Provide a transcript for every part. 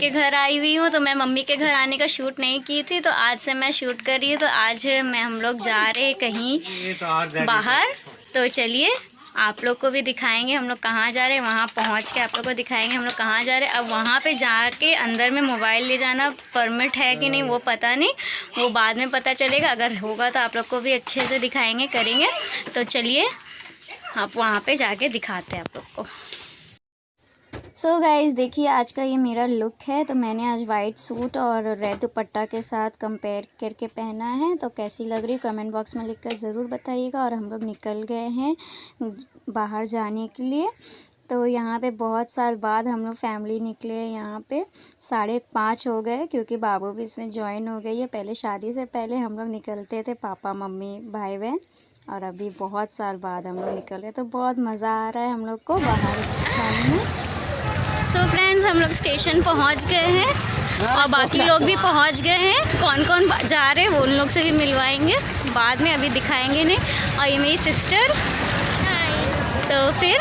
के घर आई हुई हूँ। तो मैं मम्मी के घर आने का शूट नहीं की थी, तो आज से मैं शूट कर रही हूँ। तो आज हम लोग जा रहे हैं कहीं बाहर। तो चलिए आप लोग को भी दिखाएंगे हम लोग कहाँ जा रहे हैं। वहाँ पहुँच के आप लोग को दिखाएंगे हम लोग कहाँ जा रहे हैं। अब वहाँ पे जाके अंदर में मोबाइल ले जाना परमिट है कि नहीं वो पता नहीं, वो बाद में पता चलेगा। अगर होगा तो आप लोग को भी अच्छे से दिखाएंगे, करेंगे। तो चलिए आप वहाँ पे जाके दिखाते हैं आप लोग को। सो गाइज़ देखिए आज का ये मेरा लुक है। तो मैंने आज वाइट सूट और रेड दुपट्टा के साथ कंपेयर करके पहना है। तो कैसी लग रही कमेंट बॉक्स में लिखकर ज़रूर बताइएगा। और हम लोग निकल गए हैं बाहर जाने के लिए। तो यहाँ पे बहुत साल बाद हम लोग फैमिली निकले हैं। यहाँ पे 5:30 हो गए क्योंकि बाबू भी इसमें ज्वाइन हो गई है। पहले शादी से पहले हम लोग निकलते थे, पापा मम्मी भाई बहन, और अभी बहुत साल बाद हम लोग निकल रहे। तो बहुत मज़ा आ रहा है हम लोग को बाहर खाने में। सो फ्रेंड्स हम लोग स्टेशन पहुंच गए हैं और बाकी लोग भी पहुंच गए हैं। कौन कौन जा रहे हैं वो उन लोग से भी मिलवाएंगे बाद में, अभी दिखाएंगे नहीं। और ये मेरी सिस्टर। तो फिर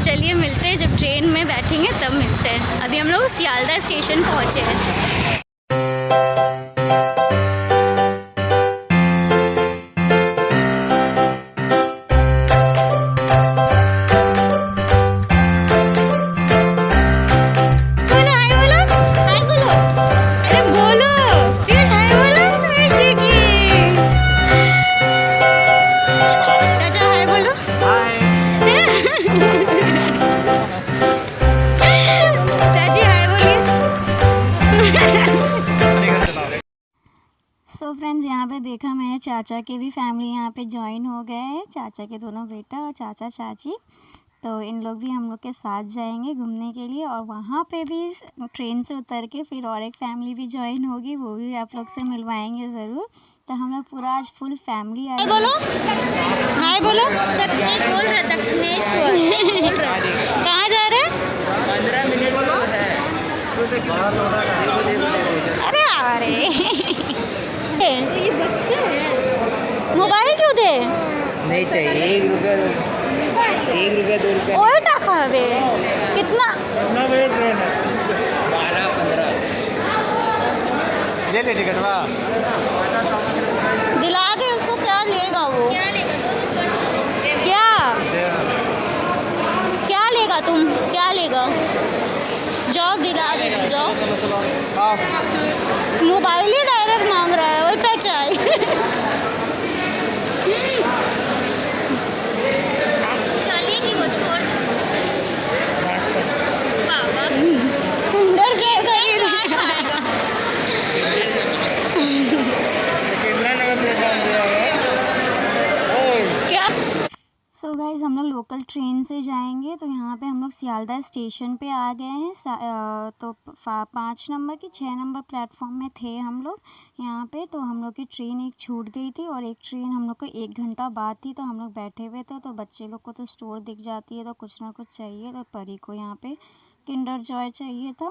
चलिए मिलते हैं, जब ट्रेन में बैठेंगे तब मिलते हैं। अभी हम लोग सियालदह स्टेशन पहुंचे हैं। सो फ्रेंड्स यहाँ पे देखा मैंने चाचा के भी फैमिली यहाँ पे ज्वाइन हो गए हैं, चाचा के दोनों बेटा और चाचा चाची। तो इन लोग भी हम लोग के साथ जाएंगे घूमने के लिए। और वहाँ पे भी ट्रेन से उतर के फिर और एक फैमिली भी ज्वाइन होगी, वो भी आप लोग से मिलवाएंगे ज़रूर। तो हम लोग पूरा आज फुल फैमिली आए। बोलो हाय बोलो। बोल रहे दक्षिणेश्वर। कहाँ जा रहे हैं? 15 मिनट है। अरे अरे ये बच्चे हैं, मोबाइल क्यों दे? नहीं चाहिए। 1 रुपया 2 रुपया और टाका है कितना? 12-15 ले टिकट वा दिला के उसको। क्या लेगा वो? क्या लेगा तुम? क्या लेगा? जाओ दिला देगी, जाओ। मोबाइल ही डायरेक्ट मांग रहा है, वो टच आई। चलिए कि वो छोड़ बाबा कुंडर के क्या। सो गाइज़ हम लोग लोकल ट्रेन से जाएंगे। तो यहाँ पे हम लोग सियालदह स्टेशन पे आ गए हैं। तो 5 नंबर की 6 नंबर प्लेटफॉर्म में थे हम लोग यहाँ पे। तो हम लोग की ट्रेन एक छूट गई थी और एक ट्रेन हम लोग को 1 घंटा बाद थी। तो हम लोग बैठे हुए थे। तो बच्चे लोग को तो स्टोर दिख जाती है तो कुछ ना कुछ चाहिए। तो परी को यहाँ पे किंडर जॉय चाहिए था,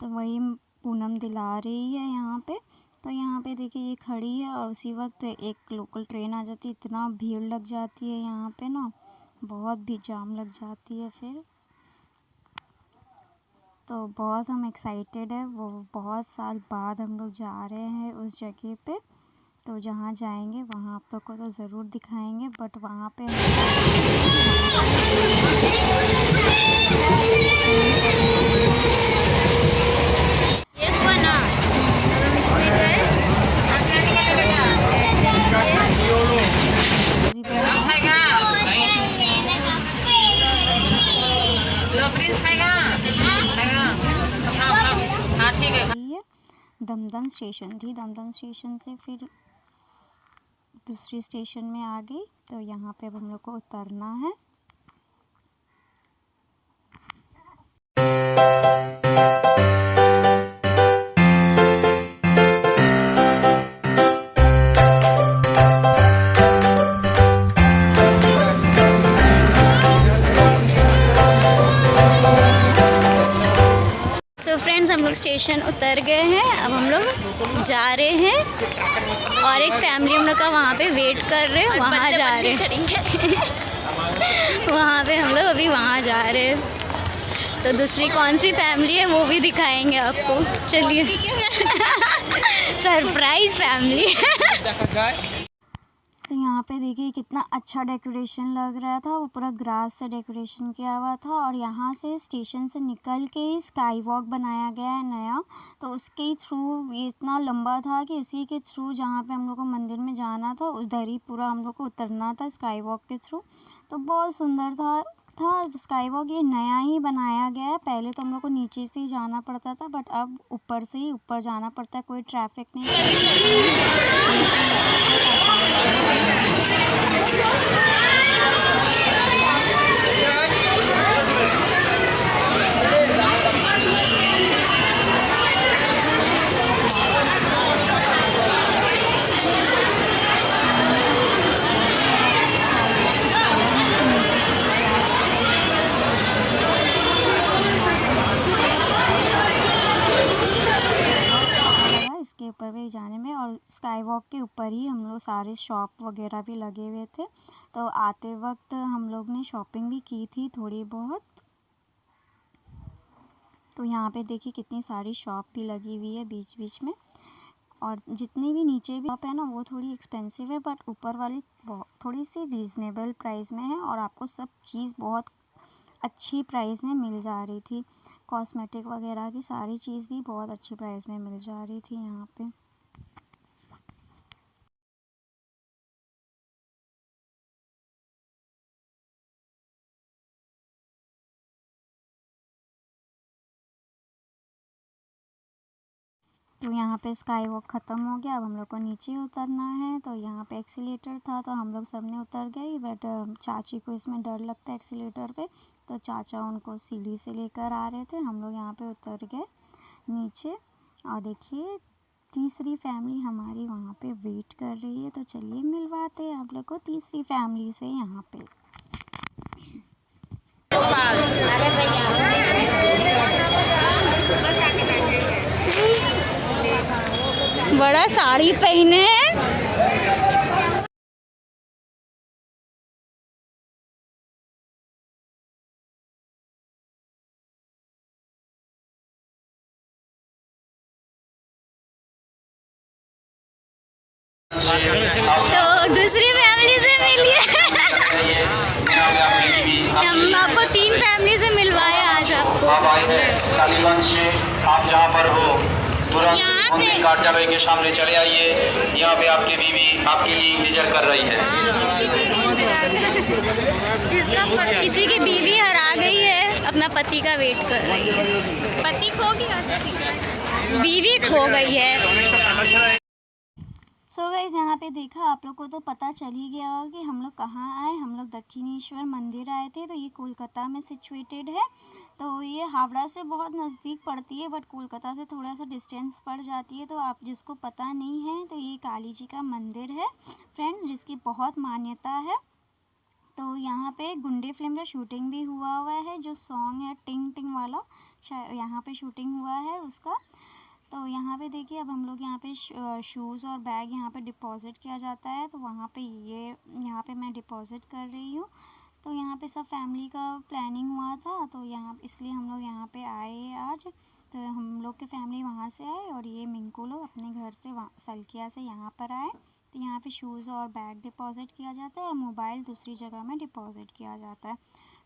तो वही पूनम दिला रही है यहाँ पे। तो यहाँ पे देखिए ये खड़ी है और उसी वक्त एक लोकल ट्रेन आ जाती है। इतना भीड़ लग जाती है यहाँ पे ना, बहुत भी जाम लग जाती है फिर। तो बहुत हम एक्साइटेड है, वो बहुत साल बाद हम लोग जा रहे हैं उस जगह पे। तो जहाँ जाएंगे वहाँ आप लोग को तो ज़रूर दिखाएंगे। बट वहाँ पे दमदम स्टेशन थी। दमदम स्टेशन से फिर दूसरी स्टेशन में आ गई। तो यहाँ पे अब हम लोग को उतरना है। तो फ्रेंड्स हम लोग स्टेशन उतर गए हैं। अब हम लोग जा रहे हैं और एक फैमिली हम लोग का वहाँ पे वेट कर रहे हैं, वहाँ जा रहे हैं। वहाँ पे हम लोग अभी वहाँ जा रहे हैं। तो दूसरी कौन सी फैमिली है वो भी दिखाएंगे आपको। चलिए सरप्राइज फैमिली। तो यहाँ पे देखिए कितना अच्छा डेकोरेशन लग रहा था, वो पूरा ग्रास से डेकोरेशन किया हुआ था। और यहाँ से स्टेशन से निकल के ही स्काई वॉक बनाया गया है नया, तो उसके थ्रू ये इतना लंबा था कि इसी के थ्रू जहाँ पे हम लोग को मंदिर में जाना था उधर ही पूरा हम लोग को उतरना था स्काई वॉक के थ्रू। तो बहुत सुंदर था स्काई वॉक। ये नया ही बनाया गया है, पहले तो हम लोग को नीचे से ही जाना पड़ता था, बट अब ऊपर से ही ऊपर जाना पड़ता है, कोई ट्रैफिक नहीं। इसके ऊपर भी जाने में, और स्काई वॉक के ऊपर ही हम लोग सारे शॉप वगैरह भी लगे हुए थे, तो आते वक्त हम लोग ने शॉपिंग भी की थी थोड़ी बहुत। तो यहाँ पे देखिए कितनी सारी शॉप भी लगी हुई है बीच बीच में, और जितनी भी नीचे भी शॉप है ना वो थोड़ी एक्सपेंसिव है, बट ऊपर वाली थोड़ी सी रीज़नेबल प्राइस में है, और आपको सब चीज़ बहुत अच्छी प्राइस में मिल जा रही थी। कॉस्मेटिक वगैरह की सारी चीज़ भी बहुत अच्छी प्राइस में मिल जा रही थी यहाँ पे। तो यहाँ पे स्काई वॉक ख़त्म हो गया, अब हम लोग को नीचे उतरना है। तो यहाँ पे एक्सीलेटर था तो हम लोग सब ने उतर गए, बट चाची को इसमें डर लगता है एक्सीलेटर पे, तो चाचा उनको सीढ़ी से लेकर आ रहे थे। हम लोग यहाँ पे उतर गए नीचे, और देखिए तीसरी फैमिली हमारी वहाँ पे वेट कर रही है। तो चलिए मिलवाते हैं आप लोग को तीसरी फैमिली से यहाँ पे। बड़ा साड़ी पहने हैं। तो दूसरी फैमिली से मिलिए। हम आपको 3 फैमिली से मिलवाए आज आपको। आप जहाँ पर हो तुरंत मंदिर कार्यालय के सामने चले आइए, यहाँ पे आपकी बीवी आपके लिए इंतजार कर रही है। किसी की बीवी हरा गई है, अपना पति का वेट कर रही है। पति खो गया, बीवी खो गई है। सो गाइस यहाँ पे देखा आप लोग को तो पता चल ही गया होगा कि हम लोग कहाँ आए। हम लोग दक्षिणेश्वर मंदिर आए थे। तो ये कोलकाता में सिचुएटेड है, तो ये हावड़ा से बहुत नज़दीक पड़ती है, बट कोलकाता से थोड़ा सा डिस्टेंस पड़ जाती है। तो आप जिसको पता नहीं है तो ये काली जी का मंदिर है फ्रेंड्स, जिसकी बहुत मान्यता है। तो यहाँ पे गुंडे फिल्म का शूटिंग भी हुआ है, जो सॉन्ग है टिंग टिंग वाला, यहाँ पे शूटिंग हुआ है उसका। तो यहाँ पे देखिए अब हम लोग यहाँ पे शूज़ और बैग यहाँ पे डिपॉज़िट किया जाता है, तो वहाँ पे यहाँ पे मैं डिपॉज़िट कर रही हूँ। तो यहाँ पे सब फैमिली का प्लानिंग हुआ था, तो यहाँ इसलिए हम लोग यहाँ पे आए आज। तो हम लोग के फैमिली वहाँ से आए, और ये मिंकू लोग अपने घर से सलकिया से यहाँ पर आए। तो यहाँ पे शूज़ और बैग डिपॉज़िट किया जाता है, और मोबाइल दूसरी जगह में डिपॉज़िट किया जाता है।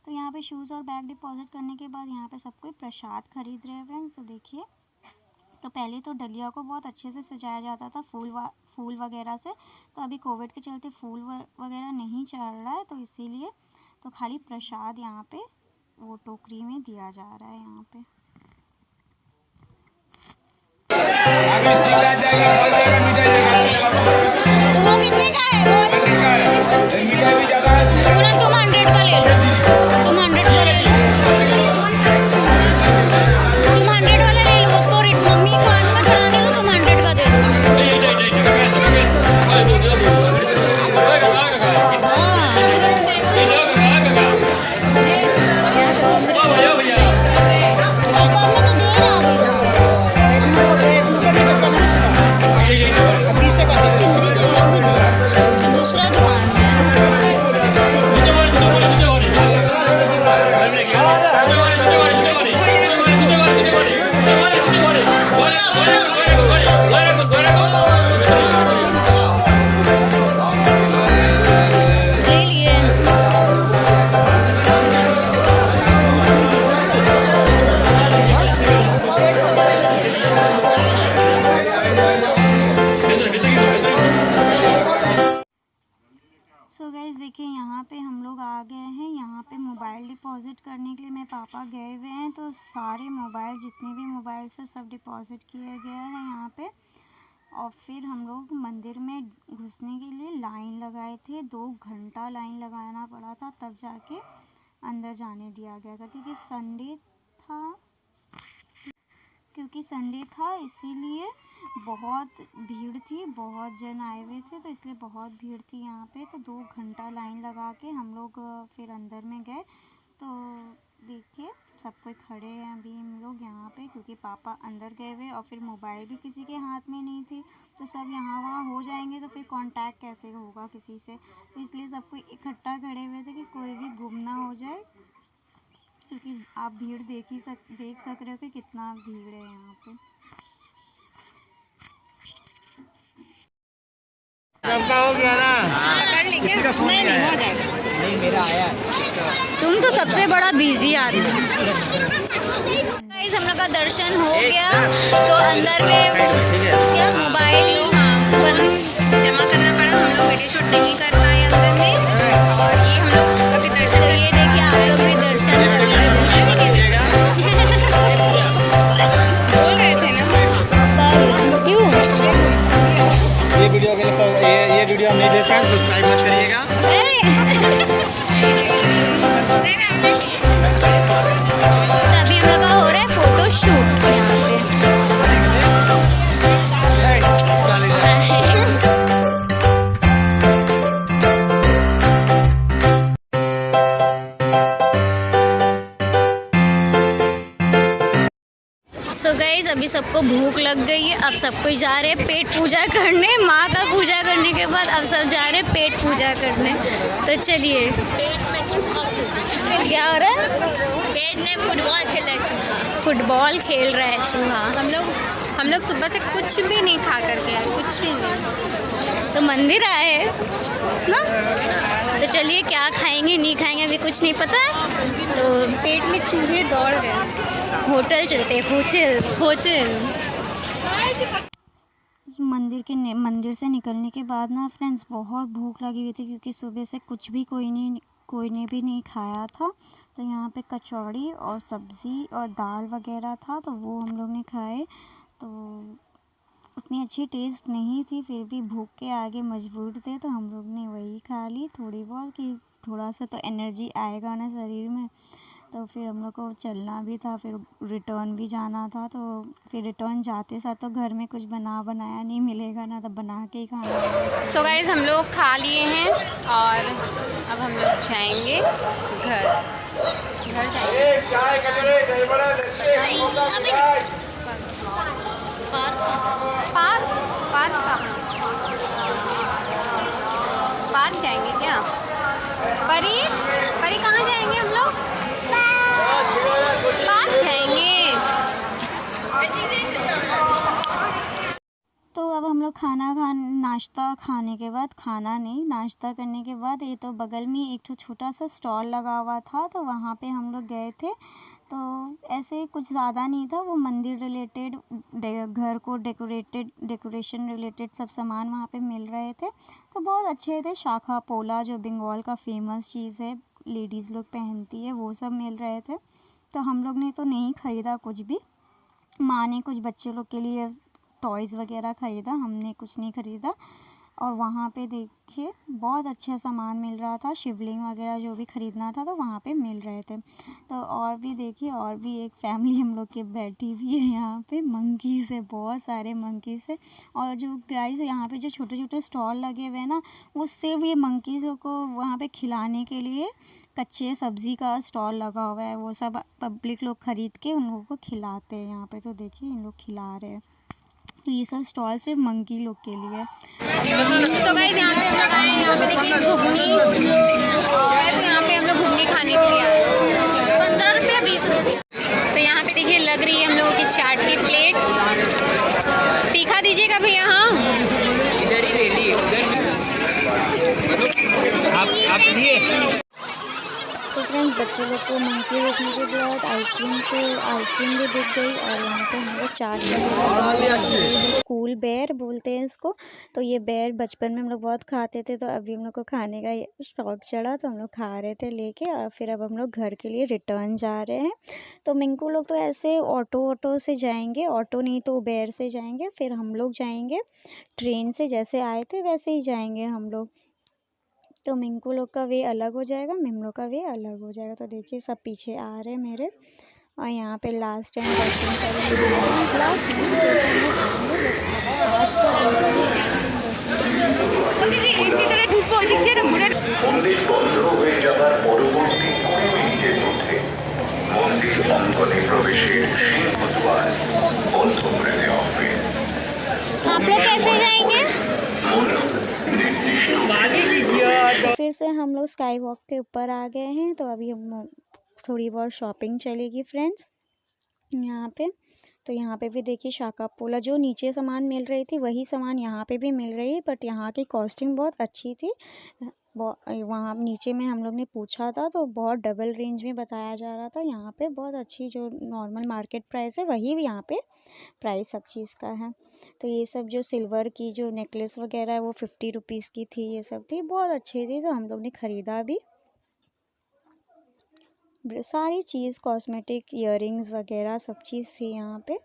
तो यहाँ पे शूज़ और बैग डिपॉज़िट करने के बाद यहाँ पे सब कोई प्रसाद खरीद रहे हैं फ्रेंड्स। तो देखिए, तो पहले तो डलिया को बहुत अच्छे से सजाया जाता था फूल वगैरह से। तो अभी कोविड के चलते फूल वगैरह नहीं चल रहा है, तो इसीलिए तो खाली प्रसाद यहाँ पे वो टोकरी में दिया जा रहा है यहाँ पे। तो वो कितने का है? वो तुम 100 का ले लो, तुम 100 का ले लो, तुम 100 वाला ले लो। उसको मम्मी खान को चढ़ाने दो, तुम 100 का दे दो। दूसरा दुकान है। डिपॉज़िट करने के लिए मेरे पापा गए हुए हैं, तो सारे मोबाइल जितने भी मोबाइल से सब डिपॉज़िट किया गया है यहाँ पे। और फिर हम लोग मंदिर में घुसने के लिए लाइन लगाए थे, 2 घंटा लाइन लगाना पड़ा था, तब जाके अंदर जाने दिया गया था। क्योंकि संडे था इसीलिए बहुत भीड़ थी, बहुत जन आए हुए थे, तो इसलिए बहुत भीड़ थी यहाँ पे। तो 2 घंटा लाइन लगा के हम लोग फिर अंदर में गए। तो देखिए सब कोई खड़े हैं अभी हम लोग यहाँ पे, क्योंकि पापा अंदर गए हुए और फिर मोबाइल भी किसी के हाथ में नहीं थी। तो सब यहाँ वहाँ हो जाएंगे तो फिर कांटेक्ट कैसे होगा किसी से, तो इसलिए सब कोई इकट्ठा खड़े हुए थे कि कोई भी गुम ना हो जाए। क्योंकि आप भीड़ देख सक रहे हो कि कितना भीड़ है यहाँ पे। सबका हो गया ना? पकड़ लेके नहीं हो जाएगा। नहीं मेरा आया। तुम तो सबसे बड़ा बिजी आदमी। गाइस हम लोग का दर्शन हो गया। तो अंदर में क्या मोबाइल जमा करना पड़ा, हम लोग वीडियो शूट नहीं कर पाए अंदर में। और ये हम लोग अभी दर्शन, ये देखिए आप लोग भी दर्शन कर लीजिए। बोल रहे थे ना क्यों ये वीडियो के लिए ये वीडियो नहीं देख पाए, सब्सक्राइब मत करिएगा। तभी हम लोग का हो रहा है फोटो शूट यहाँ पे। सो गाइस अभी सबको भूख लग गई है, अब सब कोई जा रहे हैं पेट पूजा करने। माँ का पूजा करने के बाद अब सब जा रहे हैं पेट पूजा करने। तो चलिए। क्या हो रहा है? पेट में फुटबॉल खेल रहे थे। फुटबॉल खेल रहा है चूहा। हम लोग सुबह से कुछ भी नहीं खा करके आए, कुछ ही नहीं। तो मंदिर आए हैं ना, तो चलिए क्या खाएंगे नहीं खाएंगे अभी कुछ नहीं पता है। तो पेट में चूहे दौड़ गए। होटल चलते हैं, होटल। मंदिर से निकलने के बाद ना फ्रेंड्स बहुत भूख लगी हुई थी, क्योंकि सुबह से कुछ भी कोई ने भी नहीं खाया था। तो यहाँ पे कचौड़ी और सब्ज़ी और दाल वगैरह था, तो वो हम लोग ने खाए। तो उतनी अच्छी टेस्ट नहीं थी, फिर भी भूख के आगे मजबूर थे, तो हम लोग ने वही खा ली थोड़ी बहुत, कि थोड़ा सा तो एनर्जी आएगा ना शरीर में। तो फिर हम लोग को चलना भी था, फिर रिटर्न भी जाना था। तो फिर रिटर्न जाते साथ तो घर में कुछ बनाया नहीं मिलेगा ना, तो बना के ही खाना। सो गाइस हम लोग खा लिए हैं और अब हम लोग जाएंगे घर पार्क जाएंगे क्या? परी कहाँ जाएंगे हम लोग? पार्क जाएंगे। तो अब हम लोग नाश्ता करने के बाद ये तो बगल में एक छोटा सा स्टॉल लगा हुआ था, तो वहाँ पे हम लोग गए थे। तो ऐसे कुछ ज़्यादा नहीं था, वो मंदिर रिलेटेड, घर को डेकोरेशन रिलेटेड सब सामान वहाँ पे मिल रहे थे। तो बहुत अच्छे थे। शाखा पोला जो बंगाल का फेमस चीज़ है, लेडीज़ लोग पहनती है, वो सब मिल रहे थे। तो हम लोग ने तो नहीं ख़रीदा कुछ भी। माँ ने कुछ बच्चे लोग के लिए टॉयज़ वगैरह ख़रीदा, हमने कुछ नहीं ख़रीदा। और वहाँ पे देखिए बहुत अच्छा सामान मिल रहा था, शिवलिंग वगैरह जो भी ख़रीदना था तो वहाँ पे मिल रहे थे। तो और भी देखिए, और भी एक फैमिली हम लोग की बैठी हुई है यहाँ पे, मंकीज़ है, बहुत सारे मंकीज़ है। और जो गाइस यहाँ पे जो छोटे छोटे स्टॉल लगे हुए हैं ना, वो सिर्फ ये मंकीज़ों को वहाँ पे खिलाने के लिए कच्चे सब्ज़ी का स्टॉल लगा हुआ है, वो सब पब्लिक लोग ख़रीद के उन लोगों को खिलाते हैं यहाँ पे। तो देखिए इन लोग खिला रहे हैं। तो ये सब स्टॉल सिर्फ मंकी लोग के लिए। सो गाइस यहाँ पे हम लोग आए हैं, यहाँ पे देखिए घुगनी है, तो यहाँ पे हम लोग घुगनी खाने के लिए आए हैं। 15 रुपये 20 रुपये। तो यहाँ पे देखिए लग रही है हम लोगों की चाट की प्लेट। तीखा दीजिएगा भैया। हाँ इधर ही ले लिए, आप लिए। तो फ्रेंड्स बच्चे बच्चे लोग को मंकी देखने के बाद आइसक्रीम भी दिख गई। और यहाँ पे हम लोग चाट कूल बेर बोलते हैं इसको। तो ये बेर बचपन में हम लोग बहुत खाते थे, तो अभी हम लोग को खाने का शौक चढ़ा तो हम लोग खा रहे थे लेके। और फिर अब हम लोग घर के लिए रिटर्न जा रहे हैं। तो मिंकू लोग तो ऐसे ऑटो से जाएंगे, ऑटो नहीं तो उबेर से जाएंगे। फिर हम लोग जाएंगे ट्रेन से, जैसे आए थे वैसे ही जाएंगे हम लोग। तो मिंकू लोग का वे अलग हो जाएगा, मिम लोग का वे अलग हो जाएगा। तो देखिए सब पीछे आ रहे हैं मेरे। और यहाँ पे लास्ट टाइम दर्शन आप लोग कैसे जाएंगे? फिर से हम लोग स्काई वॉक के ऊपर आ गए हैं। तो अभी हम थोड़ी बहुत शॉपिंग चलेगी फ्रेंड्स यहाँ पे। तो यहाँ पे भी देखिए शाका पोला, जो नीचे सामान मिल रही थी वही सामान यहाँ पे भी मिल रही है, बट यहाँ की कॉस्टिंग बहुत अच्छी थी। वहाँ नीचे में हम लोग ने पूछा था तो बहुत डबल रेंज में बताया जा रहा था। यहाँ पे बहुत अच्छी जो नॉर्मल मार्केट प्राइस है वही भी यहाँ पे प्राइस सब चीज़ का है। तो ये सब जो सिल्वर की जो नेकलेस वगैरह है वो 50 रुपीज़ की थी, ये सब थी बहुत अच्छी थी। तो हम लोग ने ख़रीदा भी सारी चीज़, कॉस्मेटिक, इयररिंग्स वगैरह सब चीज़ थी यहाँ पे।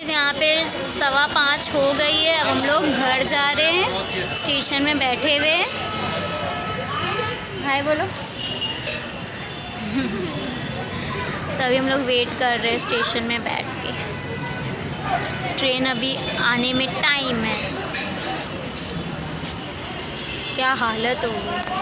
यहाँ पे 5:15 हो गई है। अब हम लोग घर जा रहे हैं, स्टेशन में बैठे हुए। हाय बोलो। तभी हम लोग वेट कर रहे हैं स्टेशन में बैठ के। ट्रेन अभी आने में टाइम है। क्या हालत हो गई।